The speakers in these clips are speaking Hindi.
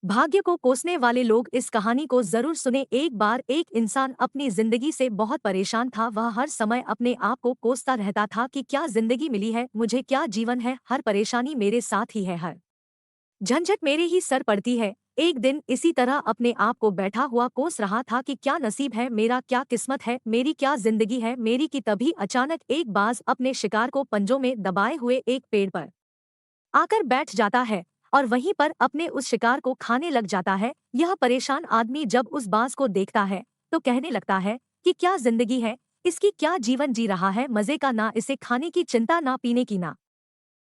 भाग्य को कोसने वाले लोग इस कहानी को जरूर सुने। एक बार एक इंसान अपनी जिंदगी से बहुत परेशान था। वह हर समय अपने आप को कोसता रहता था कि क्या जिंदगी मिली है मुझे, क्या जीवन है, हर परेशानी मेरे साथ ही है, हर झंझट मेरे ही सर पड़ती है। एक दिन इसी तरह अपने आप को बैठा हुआ कोस रहा था कि क्या नसीब है मेरा, क्या किस्मत है मेरी, क्या जिंदगी है मेरी, कि तभी अचानक एक बाज अपने शिकार को पंजों में दबाए हुए एक पेड़ पर आकर बैठ जाता है और वहीं पर अपने उस शिकार को खाने लग जाता है। यह परेशान आदमी जब उस बाज को देखता है तो कहने लगता है कि क्या जिंदगी है इसकी, क्या जीवन जी रहा है, मजे का, ना इसे खाने की चिंता, ना पीने की, ना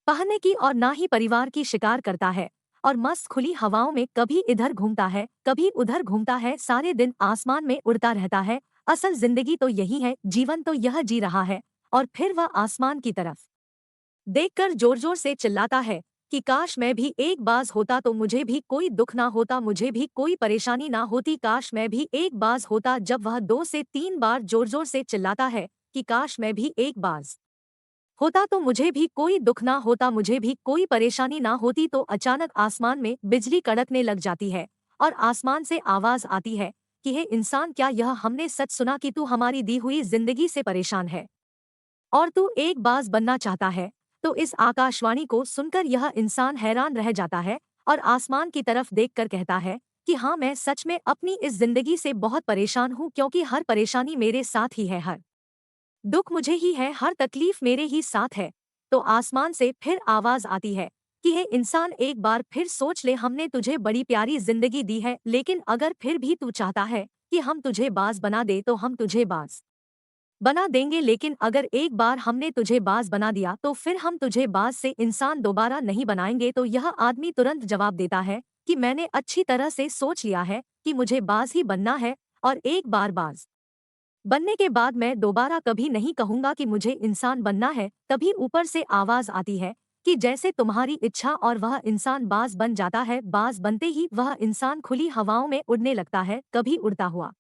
पहनने की, और ना ही परिवार की, शिकार करता है और मस्त खुली हवाओं में कभी इधर घूमता है कभी उधर घूमता है, सारे दिन आसमान में उड़ता रहता है। असल जिंदगी तो यही है, जीवन तो यह जी रहा है। और फिर वह आसमान की तरफ देखकर जोर जोर से चिल्लाता है कि काश मैं भी एक बाज होता तो मुझे भी कोई दुख ना होता, मुझे भी कोई परेशानी ना होती, काश मैं भी एक बाज होता। जब वह 2 से 3 बार जोर जोर से चिल्लाता है कि काश मैं भी एक बाज होता तो मुझे भी कोई दुख ना होता, मुझे भी कोई परेशानी ना होती, तो अचानक आसमान में बिजली कड़कने लग जाती है और आसमान से आवाज आती है कि हे इंसान, क्या यह हमने सच सुना कि तू हमारी दी हुई जिंदगी से परेशान है और तू एक बाज बनना चाहता है। तो इस आकाशवाणी को सुनकर यह इंसान हैरान रह जाता है और आसमान की तरफ देखकर कहता है कि हाँ, मैं सच में अपनी इस जिंदगी से बहुत परेशान हूँ, क्योंकि हर परेशानी मेरे साथ ही है, हर दुख मुझे ही है, हर तकलीफ मेरे ही साथ है। तो आसमान से फिर आवाज आती है कि हे इंसान, एक बार फिर सोच ले, हमने तुझे बड़ी प्यारी जिंदगी दी है, लेकिन अगर फिर भी तू चाहता है कि हम तुझे बाज बना दे तो हम तुझे बाज बना देंगे, लेकिन अगर एक बार हमने तुझे बाज बना दिया तो फिर हम तुझे बाज से इंसान दोबारा नहीं बनाएंगे। तो यह आदमी तुरंत जवाब देता है कि मैंने अच्छी तरह से सोच लिया है कि मुझे बाज ही बनना है, और एक बार बाज बनने के बाद मैं दोबारा कभी नहीं कहूंगा कि मुझे इंसान बनना है। तभी ऊपर से आवाज आती है कि जैसे तुम्हारी इच्छा, और वह इंसान बाज बन जाता है। बाज बनते ही वह इंसान खुली हवाओं में उड़ने लगता है, कभी उड़ता हुआ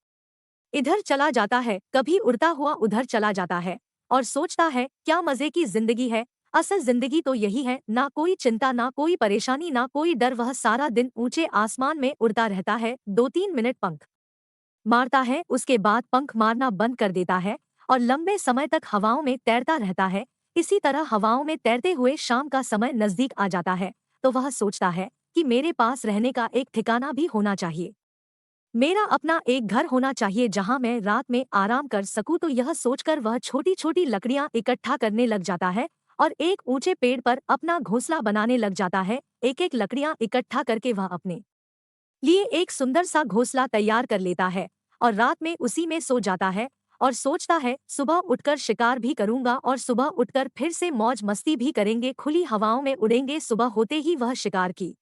इधर चला जाता है, कभी उड़ता हुआ उधर चला जाता है और सोचता है क्या मजे की जिंदगी है। असल जिंदगी तो यही है, ना कोई चिंता, ना कोई परेशानी, ना कोई डर। वह सारा दिन ऊंचे आसमान में उड़ता रहता है, 2-3 मिनट पंख मारता है, उसके बाद पंख मारना बंद कर देता है और लंबे समय तक हवाओं में तैरता रहता है। इसी तरह हवाओं में तैरते हुए शाम का समय नजदीक आ जाता है तो वह सोचता है कि मेरे पास रहने का एक ठिकाना भी होना चाहिए, मेरा अपना एक घर होना चाहिए जहां मैं रात में आराम कर सकूं। तो यह सोचकर वह छोटी छोटी लकड़ियां इकट्ठा करने लग जाता है और एक ऊंचे पेड़ पर अपना घोंसला बनाने लग जाता है। एक एक लकड़ियां इकट्ठा करके वह अपने लिए एक सुंदर सा घोंसला तैयार कर लेता है और रात में उसी में सो जाता है और सोचता है सुबह उठकर शिकार भी करूंगा और सुबह उठकर फिर से मौज मस्ती भी करेंगे, खुली हवाओं में उड़ेंगे। सुबह होते ही वह शिकार की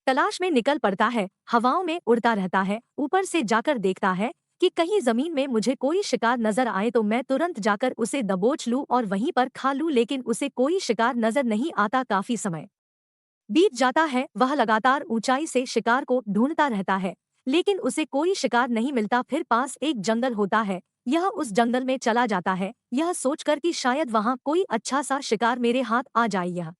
तलाश में निकल पड़ता है, हवाओं में उड़ता रहता है। ऊपर से जाकर देखता है कि कहीं जमीन में मुझे कोई शिकार नजर आए तो मैं तुरंत जाकर उसे दबोच लूं और वहीं पर खा लूं, लेकिन उसे कोई शिकार नजर नहीं आता। काफी समय बीत जाता है, वह लगातार ऊंचाई से शिकार को ढूंढता रहता है, लेकिन उसे कोई शिकार नहीं मिलता। फिर पास एक जंगल होता है, यह उस जंगल में चला जाता है, यह सोचकर कि शायद वहां कोई अच्छा सा शिकार मेरे हाथ आ जाए। यह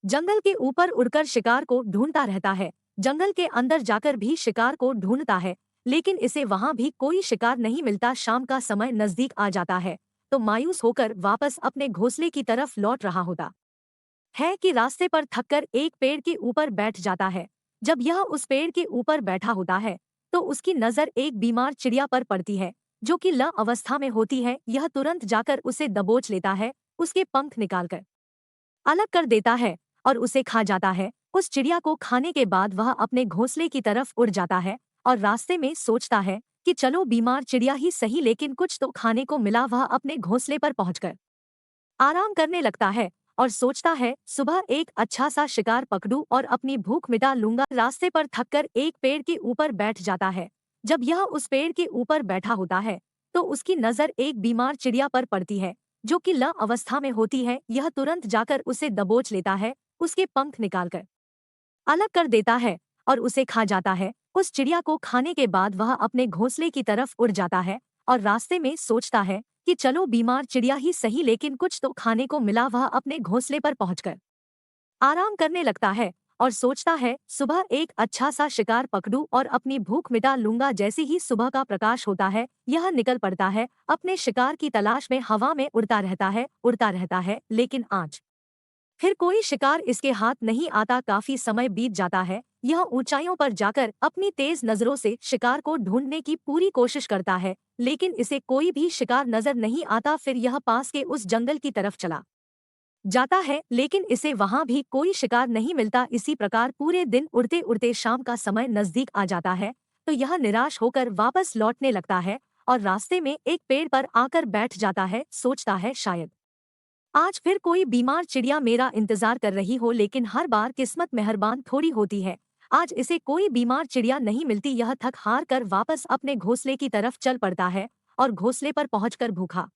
जंगल के ऊपर उड़कर शिकार को ढूंढता रहता है, जंगल के अंदर जाकर भी शिकार को ढूंढता है, लेकिन इसे वहां भी कोई शिकार नहीं मिलता। शाम का समय नजदीक आ जाता है तो मायूस होकर वापस अपने घोंसले की तरफ लौट रहा होता है कि रास्ते पर थककर एक पेड़ के ऊपर बैठ जाता है। जब यह उस पेड़ के ऊपर बैठा होता है तो उसकी नजर एक बीमार चिड़िया पर पड़ती है जो कि ल अवस्था में होती है। यह तुरंत जाकर उसे दबोच लेता है, उसके पंख निकालकर अलग कर देता है और उसे खा जाता है। उस चिड़िया को खाने के बाद वह अपने घोंसले की तरफ उड़ जाता है और रास्ते में सोचता है कि चलो बीमार चिड़िया ही सही, लेकिन कुछ तो खाने को मिला। वह अपने घोंसले पर पहुंचकर आराम करने लगता है और सोचता है सुबह एक अच्छा सा शिकार पकड़ूं और अपनी भूख मिटा लूंगा। रास्ते पर थककर एक पेड़ के ऊपर बैठ जाता है। जब यह उस पेड़ के ऊपर बैठा होता है तो उसकी नजर एक बीमार चिड़िया पर पड़ती है जो कि ल अवस्था में होती है। यह तुरंत जाकर उसे दबोच लेता है, उसके पंख निकालकर अलग कर देता है और उसे खा जाता है। उस चिड़िया को खाने के बाद वह अपने घोंसले की तरफ उड़ जाता है और रास्ते में सोचता है कि चलो बीमार चिड़िया ही सही, लेकिन कुछ तो खाने को मिला। वह अपने घोंसले पर पहुंचकर आराम करने लगता है और सोचता है सुबह एक अच्छा सा शिकार पकड़ूं और अपनी भूख मिटा लूंगा। जैसे ही सुबह का प्रकाश होता है यह निकल पड़ता है अपने शिकार की तलाश में। हवा में उड़ता रहता है, लेकिन आज फिर कोई शिकार इसके हाथ नहीं आता। काफी समय बीत जाता है। यह ऊंचाइयों पर जाकर अपनी तेज नजरों से शिकार को ढूंढने की पूरी कोशिश करता है, लेकिन इसे कोई भी शिकार नजर नहीं आता। फिर यह पास के उस जंगल की तरफ चला जाता है, लेकिन इसे वहां भी कोई शिकार नहीं मिलता। इसी प्रकार पूरे दिन उड़ते उड़ते शाम का समय नजदीक आ जाता है, तो यह निराश होकर वापस लौटने लगता है और रास्ते में एक पेड़ पर आकर बैठ जाता है। सोचता है शायद आज फिर कोई बीमार चिड़िया मेरा इंतजार कर रही हो, लेकिन हर बार किस्मत मेहरबान थोड़ी होती है। आज इसे कोई बीमार चिड़िया नहीं मिलती। यह थक हार कर वापस अपने घोंसले की तरफ चल पड़ता है और घोंसले पर पहुंचकर भूखा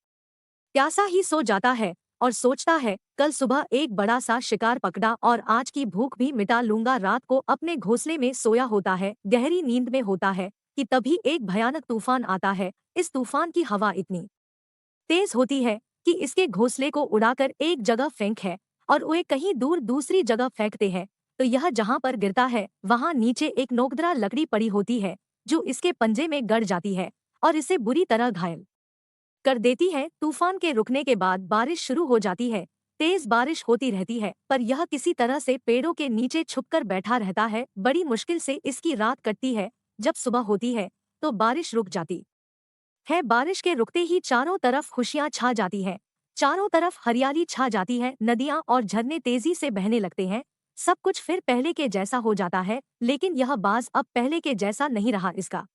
प्यासा ही सो जाता है और सोचता है कल सुबह एक बड़ा सा शिकार पकड़ा और आज की भूख भी मिटा लूंगा। रात को अपने घोंसले में सोया होता है, गहरी नींद में होता है कि तभी एक भयानक तूफान आता है। इस तूफान की हवा इतनी तेज होती है कि इसके घोंसले को उड़ाकर एक जगह फेंक है और वे कहीं दूर दूसरी जगह फेंकते हैं। तो यह जहां पर गिरता है वहां नीचे एक नोकदरा लकड़ी पड़ी होती है जो इसके पंजे में गड़ जाती है और इसे बुरी तरह घायल कर देती है। तूफान के रुकने के बाद बारिश शुरू हो जाती है। तेज बारिश होती रहती है, पर यह किसी तरह से पेड़ों के नीचे छुपकर बैठा रहता है। बड़ी मुश्किल से इसकी रात कटती है। जब सुबह होती है तो बारिश रुक जाती है। बारिश के रुकते ही चारों तरफ खुशियां छा जाती हैं। चारों तरफ हरियाली छा जाती है। नदियां और झरने तेजी से बहने लगते हैं। सब कुछ फिर पहले के जैसा हो जाता है, लेकिन यह बाज अब पहले के जैसा नहीं रहा। इसका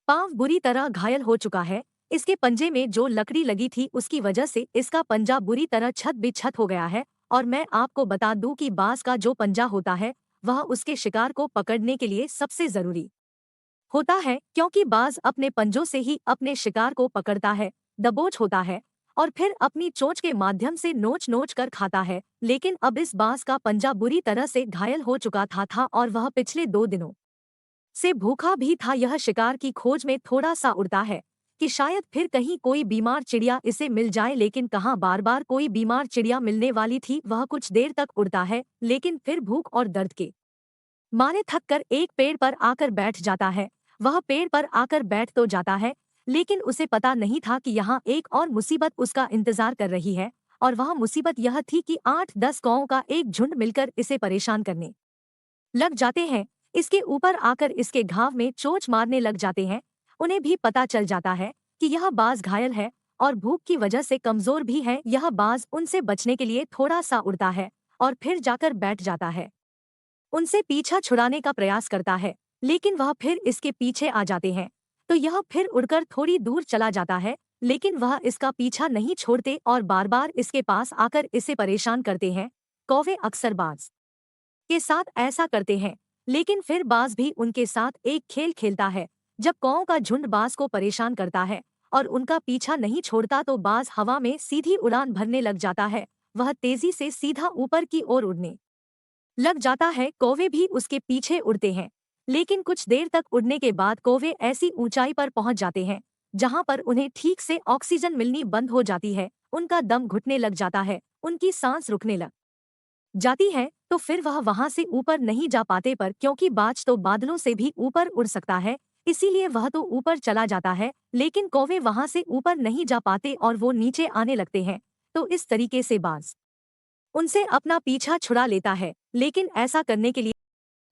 पांव बुरी तरह घायल हो चुका है। इसके पंजे में जो लकड़ी लगी थी उसकी वजह से इसका पंजा बुरी तरह छत बिछत हो गया है। और मैं आपको बता दूं कि बाज का जो पंजा होता है वह उसके शिकार को पकड़ने के लिए सबसे जरूरी होता है, क्योंकि बाज अपने पंजों से ही अपने शिकार को पकड़ता है, दबोच होता है और फिर अपनी चोंच के माध्यम से नोच नोच कर खाता है। लेकिन अब इस बाज का पंजा बुरी तरह से घायल हो चुका था और वह पिछले 2 दिनों से भूखा भी था। यह शिकार की खोज में थोड़ा सा उड़ता है कि शायद फिर कहीं कोई बीमार चिड़िया इसे मिल जाए, लेकिन कहाँ बार बार कोई बीमार चिड़िया मिलने वाली थी। वह कुछ देर तक उड़ता है, लेकिन फिर भूख और दर्द के मारे थक कर एक पेड़ पर आकर बैठ जाता है। वह पेड़ पर आकर बैठ तो जाता है, लेकिन उसे पता नहीं था कि यहाँ एक और मुसीबत उसका इंतजार कर रही है। और वह मुसीबत यह थी कि 8-10 कौओं का एक झुंड मिलकर इसे परेशान करने लग जाते हैं। इसके ऊपर आकर इसके घाव में चोंच मारने लग जाते हैं। उन्हें भी पता चल जाता है कि यह बाज घायल है और भूख की वजह से कमजोर भी है। यह बाज उनसे बचने के लिए थोड़ा सा उड़ता है और फिर जाकर बैठ जाता है। उनसे पीछा छुड़ाने का प्रयास करता है, लेकिन वह फिर इसके पीछे आ जाते हैं। तो यह फिर उड़कर थोड़ी दूर चला जाता है, लेकिन वह इसका पीछा नहीं छोड़ते और बार बार इसके पास आकर इसे परेशान करते हैं। कौवे अक्सर बाज के साथ ऐसा करते हैं, लेकिन फिर बाज भी उनके साथ एक खेल खेलता है। जब कौओं का झुंड बाज को परेशान करता है और उनका पीछा नहीं छोड़ता तो बाज हवा में सीधी उड़ान भरने लग जाता है। वह तेजी से सीधा ऊपर की ओर उड़ने लग जाता है। कौवे भी उसके पीछे उड़ते हैं, लेकिन कुछ देर तक उड़ने के बाद कौवे ऐसी ऊंचाई पर पहुंच जाते हैं जहां पर उन्हें ठीक से ऑक्सीजन मिलनी बंद हो जाती है। उनका दम घुटने लग जाता है, उनकी सांस रुकने लग जाती है। तो फिर वह वहां से ऊपर नहीं जा पाते, पर क्योंकि बाज तो बादलों से भी ऊपर उड़ सकता है, इसीलिए वह तो ऊपर चला जाता है। लेकिन कौवे वहां से ऊपर नहीं जा पाते और वो नीचे आने लगते हैं। तो इस तरीके से बाज उनसे अपना पीछा छुड़ा लेता है, लेकिन ऐसा करने के लिए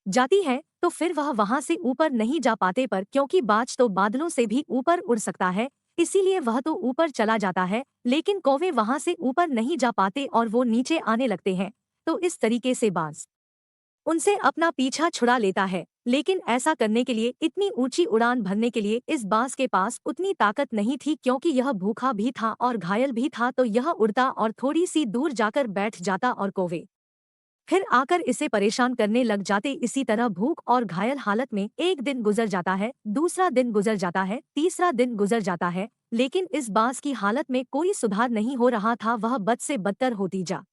जाती है तो फिर वह वहां से ऊपर नहीं जा पाते, पर क्योंकि बाज तो बादलों से भी ऊपर उड़ सकता है, इसीलिए वह तो ऊपर चला जाता है। लेकिन कौवे वहां से ऊपर नहीं जा पाते और वो नीचे आने लगते हैं। तो इस तरीके से बाज उनसे अपना पीछा छुड़ा लेता है, लेकिन ऐसा करने के लिए, इतनी ऊंची उड़ान भरने के लिए इस बाज के पास उतनी ताकत नहीं थी, क्योंकि यह भूखा भी था और घायल भी था। तो यह उड़ता और थोड़ी सी दूर जाकर बैठ जाता और कौवे फिर आकर इसे परेशान करने लग जाते। इसी तरह भूख और घायल हालत में एक दिन गुजर जाता है, दूसरा दिन गुजर जाता है, तीसरा दिन गुजर जाता है, लेकिन इस बाज की हालत में कोई सुधार नहीं हो रहा था। वह बद से बदतर होती जा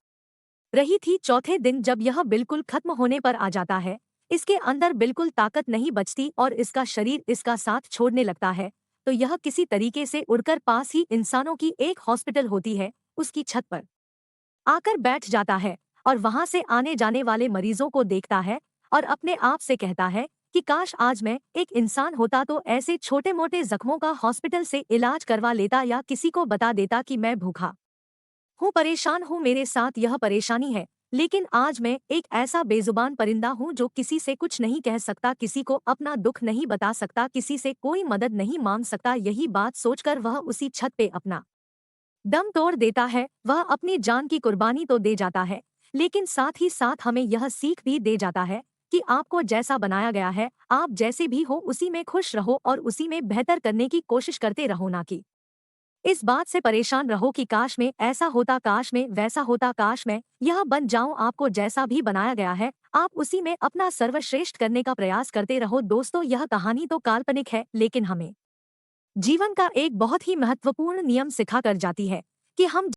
रही थी। चौथे दिन जब यह बिल्कुल खत्म होने पर आ जाता है, इसके अंदर बिल्कुल ताकत नहीं बचती और इसका शरीर इसका साथ छोड़ने लगता है, तो यह किसी तरीके से उड़कर पास ही इंसानों की एक हॉस्पिटल होती है उसकी छत पर आकर बैठ जाता है और वहां से आने जाने वाले मरीजों को देखता है और अपने आप से कहता है कि काश आज मैं एक इंसान होता तो ऐसे छोटे मोटे जख्मों का हॉस्पिटल से इलाज करवा लेता या किसी को बता देता कि मैं भूखा हूँ, परेशान हूँ, मेरे साथ यह परेशानी है। लेकिन आज मैं एक ऐसा बेजुबान परिंदा हूँ जो किसी से कुछ नहीं कह सकता, किसी को अपना दुख नहीं बता सकता, किसी से कोई मदद नहीं मांग सकता। यही बात सोचकर वह उसी छत पे अपना दम तोड़ देता है। वह अपनी जान की कुर्बानी तो दे जाता है, लेकिन साथ ही साथ हमें यह सीख भी दे जाता है कि आपको जैसा बनाया गया है, आप जैसे भी हो उसी में खुश रहो और उसी में बेहतर करने की कोशिश करते रहो, ना कि इस बात से परेशान रहो कि काश में ऐसा होता, काश में वैसा होता, काश मैं यह बन जाऊं। आपको जैसा भी बनाया गया है, आप उसी में अपना सर्वश्रेष्ठ करने का प्रयास करते रहो। दोस्तों, यह कहानी तो काल्पनिक है, लेकिन हमें जीवन का एक बहुत ही महत्वपूर्ण नियम सिखा कर जाती है कि हम